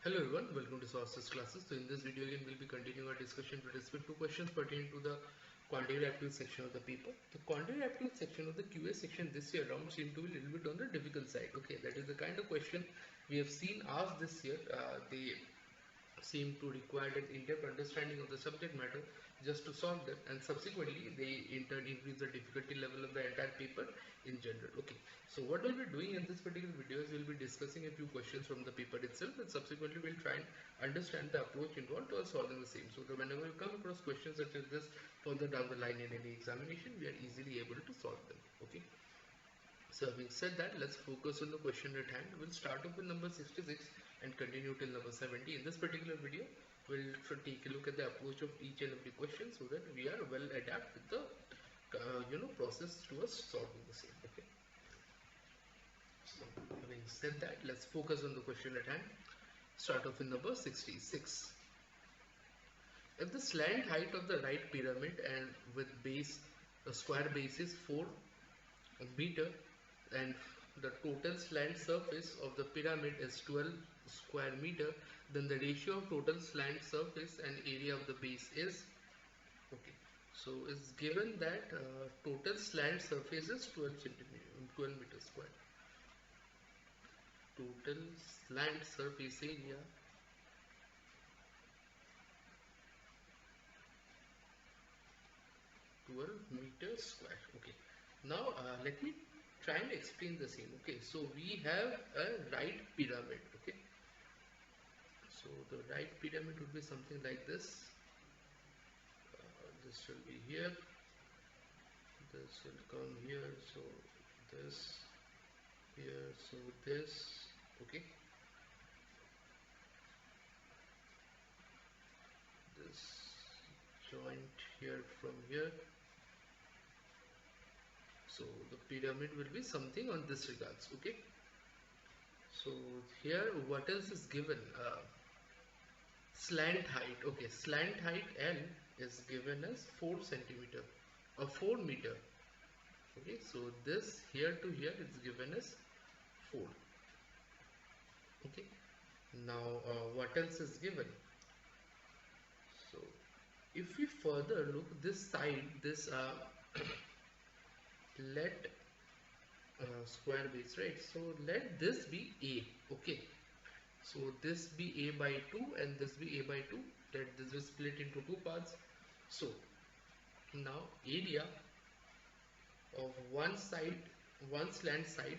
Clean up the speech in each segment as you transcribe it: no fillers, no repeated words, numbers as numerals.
Hello everyone, welcome to Sources classes. So in this video again we'll be continuing our discussion with respect to questions pertaining to the quantitative aptitude section of the paper. The quantitative aptitude section of the QA section this year around seem to be a little bit on the difficult side. Okay, that is the kind of question we have seen asked this year. They seem to require an in-depth understanding of the subject matter just to solve them, and subsequently they in turn increase the difficulty level of the entire paper in general. Okay, so what we'll be doing in this particular video is we'll be discussing a few questions from the paper itself, and subsequently we'll try and understand the approach involved to solving the same, so that whenever you come across questions such as this further down the line in any examination, we are easily able to solve them. Okay, so having said that, let's focus on the question at hand. We'll start off with number 66 and continue till number 70. In this particular video, we'll take a look at the approach of each and every question so that we are well adapted with the process towards solving the same. Okay. So having said that, let's focus on the question at hand. Start off with number 66. If the slant height of the right pyramid and with base, the square base is 4 meter, and the total slant surface of the pyramid is 12 square meter, then the ratio of total slant surface and area of the base is, okay, so it's given that total slant surface is 12 meter square. Total slant surface area meters square. Okay, now let me try and explain the same. Okay, so we have a right pyramid. Okay, so the right pyramid would be something like this. This will be here, this will come here, so this here, so this. Okay, this joint here from here. So the pyramid will be something on this regards. Okay, so here what else is given? Slant height. Okay, slant height L is given as 4 centimeter or 4 meter. Okay, so this here to here is given as 4. Okay, now what else is given? So if we further look this side, this let square base, right? So let this be A. Okay, so this be A by 2 and this be A by 2. Let this be split into two parts. So now area of one side, one slant side,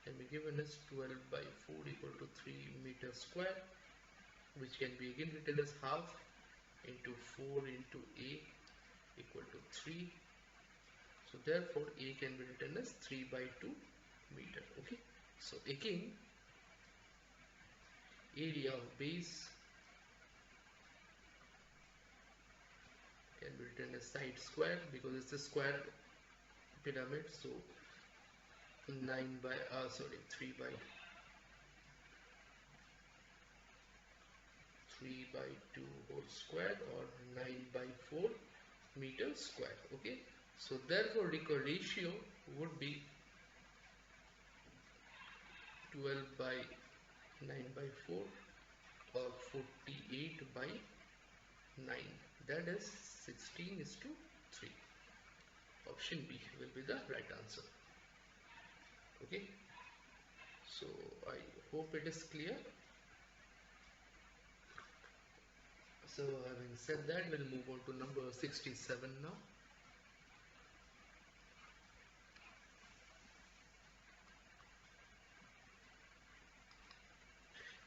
can be given as 12 by 4 equal to 3 meters square, which can be again written as half into 4 into A equal to 3. So therefore A can be written as 3 by 2 meter. Okay, so again area of base can be written as side square because it's a square pyramid. So 3 by 2 whole square, or 9 by 4 meters square. Okay, so therefore ratio would be 12 by 9 by 4 or 48 by 9, that is 16:3. Option B will be the right answer. Okay, so I hope it is clear. So having said that, we'll move on to number 67 now.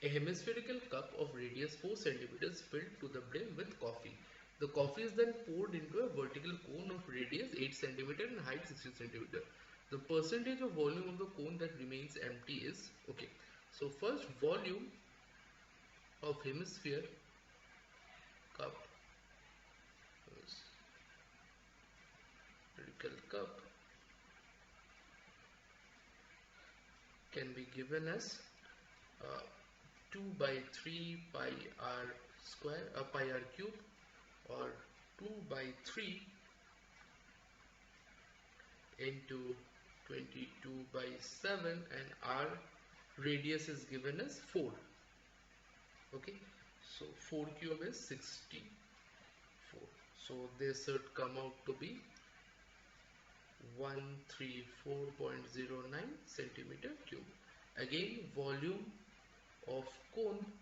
A hemispherical cup of radius 4 centimeters filled to the brim with coffee. The coffee is then poured into a vertical cone of radius 8 centimeter and height 60 centimeter. The percentage of volume of the cone that remains empty is, okay, so first volume of hemisphere cup, hemispherical cup, can be given as 2 by 3 pi r square, pi r cube, or 2 by 3 into 22 by 7, and our radius is given as 4. Okay, so 4 cube is 64. So this should come out to be 134.09 centimeter cube. Again, volume of cone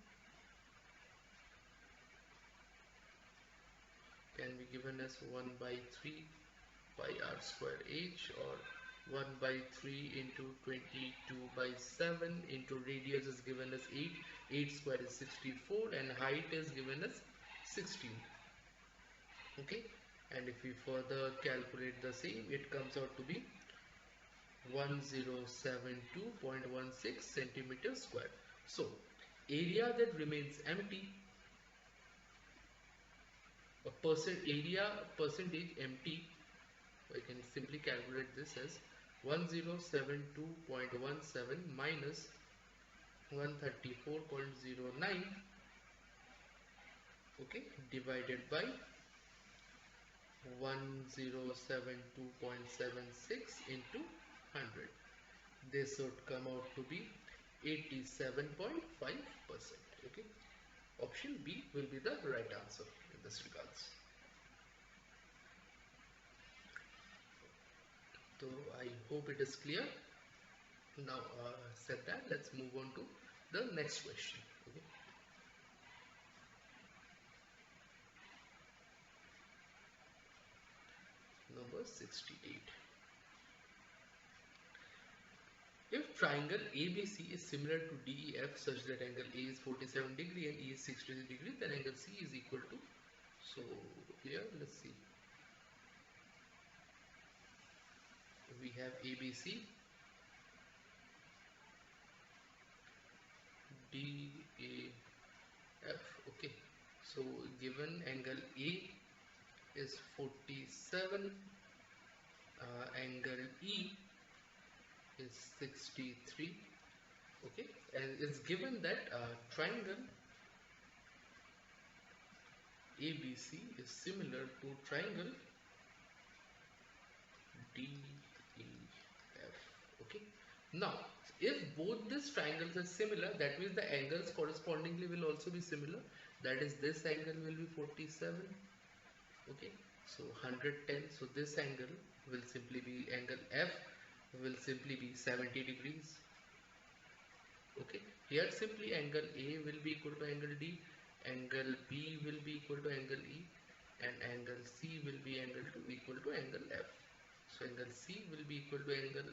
can be given as 1 by 3 pi r square h, or 1 by 3 into 22 by 7 into radius is given as 8. 8 square is 64 and height is given as 16. Okay, and if we further calculate the same, it comes out to be 1072.16 centimeter square. So area that remains empty, a percentage empty, I can simply calculate this as 1072.17 minus 134.09, okay, divided by 1072.76 into 100. This would come out to be 87.5%. Okay, option B will be the right answer in this regards. So I hope it is clear. Now said that, let's move on to the next question. Okay, number 68. If triangle ABC is similar to DEF such that angle A is 47 degree and E is 63 degree, then angle C is equal to, so here let's see, we have ABC, DAF. Okay, so given angle A is 47, angle E is 63. Okay, and it's given that triangle ABC is similar to triangle DEF. Okay, now if both these triangles are similar, that means the angles correspondingly will also be similar. That is, this angle will be 47. Okay, so 110. So this angle will simply be, angle F will simply be 70 degrees. Okay, here simply angle A will be equal to angle D, angle B will be equal to angle E, and angle C will be equal to angle F. So angle C will be equal to angle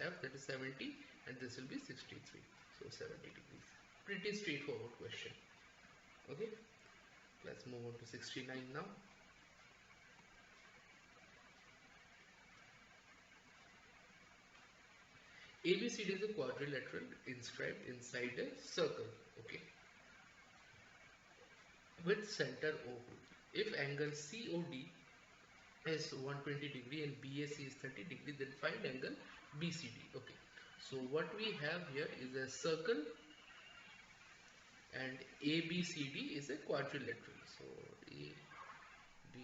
F, that is 70, and this will be 63. So 70 degrees. Pretty straightforward question. Okay, let's move on to 69 now. ABCD is a quadrilateral inscribed inside a circle, okay, with center O. If angle COD is 120 degree and BAC is 30 degree, then find angle BCD. Okay, so what we have here is a circle and ABCD is a quadrilateral. So A, B,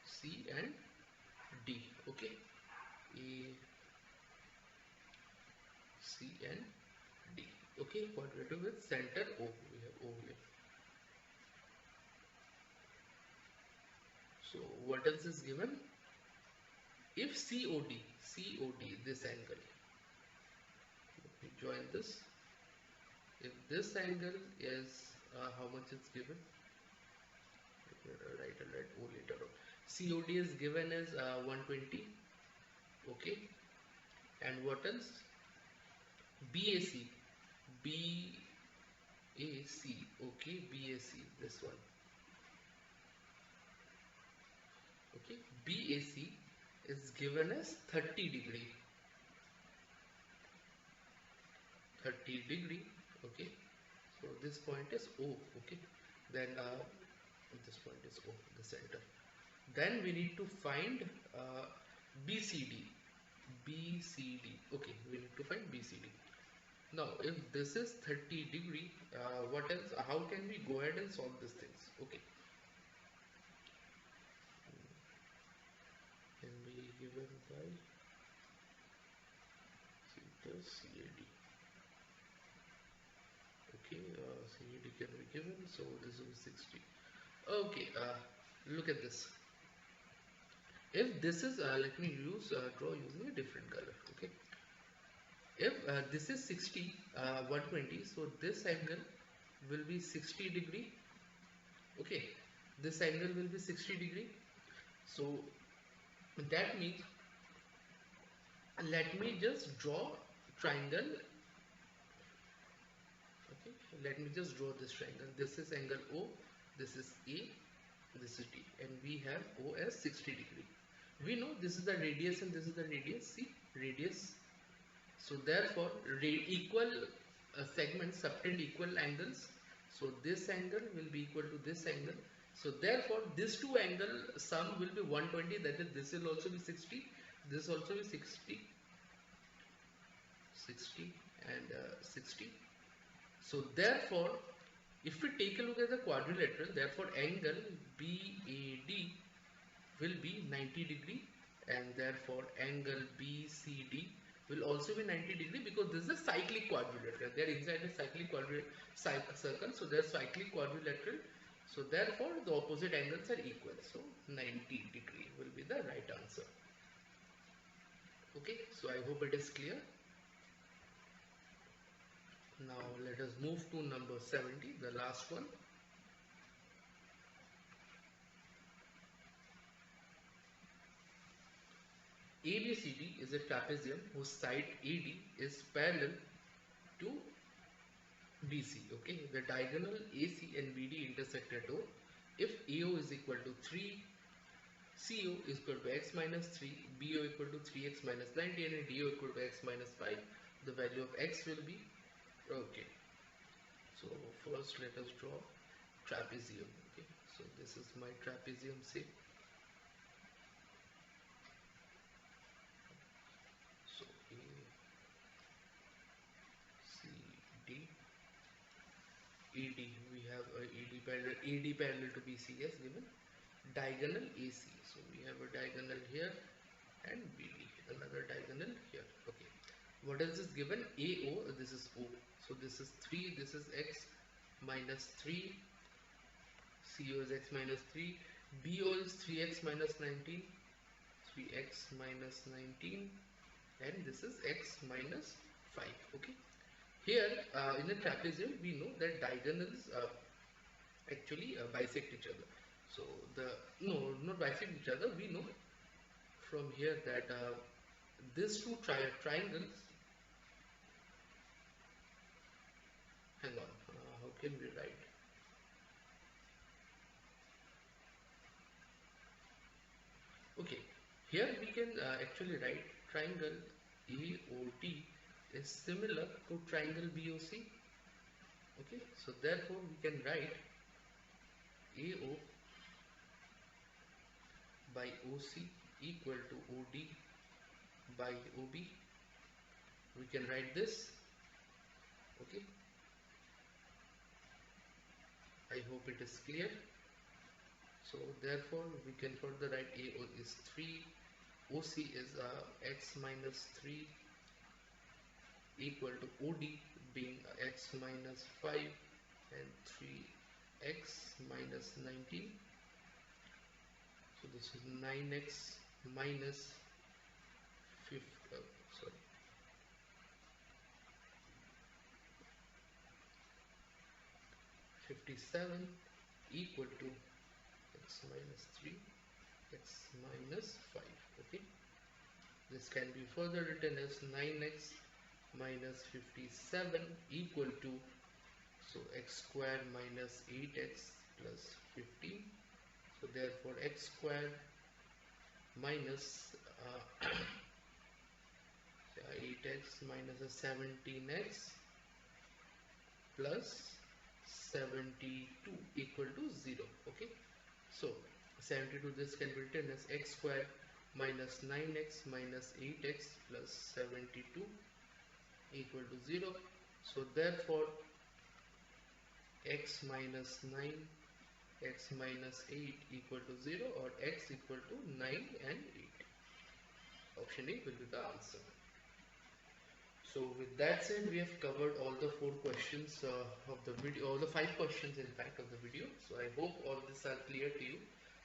C and D. Okay, A, C and D. Okay, quadrilateral with center O. We have O here. So what else is given? If COD, this angle, let me join this. If this angle is how much is given? Write O later on. COD is given as 120. Okay, and what else? BAC, okay, BAC, this one. Okay, BAC is given as 30 degree. 30 degree. Okay, so this point is O. Okay, then this point is O, the center. Then we need to find BCD. Okay, we need to find BCD. Now if this is 30 degree, what else, how can we go ahead and solve these things? Okay, can be given by CAD. Okay, CAD can be given, so this is 60. Okay, look at this. If this is, let me draw using a different color. Okay, if this is 60, 120, so this angle will be 60 degree. Okay, this angle will be 60 degree. So that means, let me just draw triangle. Okay, let me just draw this triangle. This is angle O, this is A, this is D, and we have O as 60 degree. We know this is the radius and this is the radius. See, radius. So therefore equal segments subtend equal angles. So this angle will be equal to this angle. So therefore this two angle sum will be 120, that is this will also be 60, this also be 60, 60 and 60. So therefore if we take a look at the quadrilateral, therefore angle BAD will be 90 degree, and therefore angle BCD will also be 90 degree, because this is a cyclic quadrilateral. They are inside a cyclic circle, so they are cyclic quadrilateral. So therefore the opposite angles are equal. So 90 degree will be the right answer. Okay, so I hope it is clear. Now let us move to number 70, the last one. ABCD is a trapezium whose side AD is parallel to BC. Okay, the diagonal AC and BD intersect at O. If AO is equal to 3, CO is equal to x minus 3, BO equal to 3x minus 90, and DO equal to x minus 5, the value of x will be, okay. So first let us draw trapezium. Okay, so this is my trapezium shape. So ACD, ED, we have a ED parallel to BC is given, diagonal AC, so we have a diagonal here, and BD, another diagonal here. Okay, what is this given? AO, this is O, so this is 3, this is x minus 3, CO is x minus 3, BO is 3x minus 19, 3x minus 19, and this is x minus 5. Okay, here in the trapezium we know that diagonals actually bisect each other. So not bisect each other, we know from here that these two triangles, hang on, how can we write? Okay, here we can actually write triangle AOD is similar to triangle BOC. Okay, so therefore we can write AO by OC equal to OD by OB. We can write this. Okay, I hope it is clear. So therefore we can further write AO is 3, OC is x minus 3 equal to OD being x minus 5 and 3x minus 19. So this is 9x minus 57 equal to x minus 3, x minus 5. Okay, this can be further written as 9x minus 57 equal to, so x square minus 8x plus 15. So therefore x square minus 8x minus 17x plus 72 equal to 0. Okay, so 72, this can be written as x square minus 9x minus 8x plus 72 equal to 0. So therefore x minus 9, x minus 8 equal to 0, or x equal to 9 and 8. Option A will be the answer. So with that said, we have covered all the 4 questions of the video, all the 5 questions in fact of the video. So I hope all these are clear to you.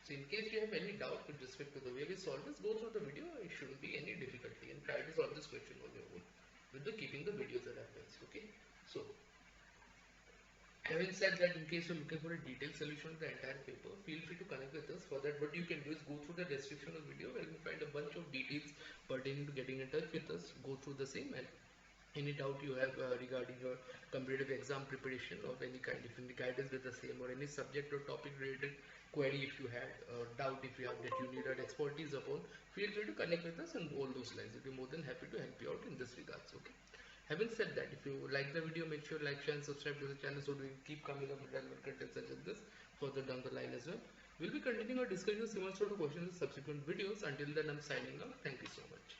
So in case you have any doubt with respect to the way we solve this, go through the video. It shouldn't be any difficulty, and try to solve this question on your own with the keeping the videos as reference. Okay. So having said that, in case you're looking for a detailed solution of the entire paper, feel free to connect with us. For that, what you can do is go through the description of the video where you will find a bunch of details pertaining to getting in touch with us. Go through the same, and any doubt you have regarding your competitive exam preparation of any kind, if any guidance with the same, or any subject or topic related query if you had, doubt if you have that you need our expertise upon, feel free to connect with us and all those lines. We'll be more than happy to help you out in this regards. Okay. Having said that, if you like the video, make sure like, share and subscribe to the channel so we keep coming up with relevant content such as this further down the line as well. We'll be continuing our discussion of similar sort of questions in subsequent videos. Until then, I'm signing out. Thank you so much.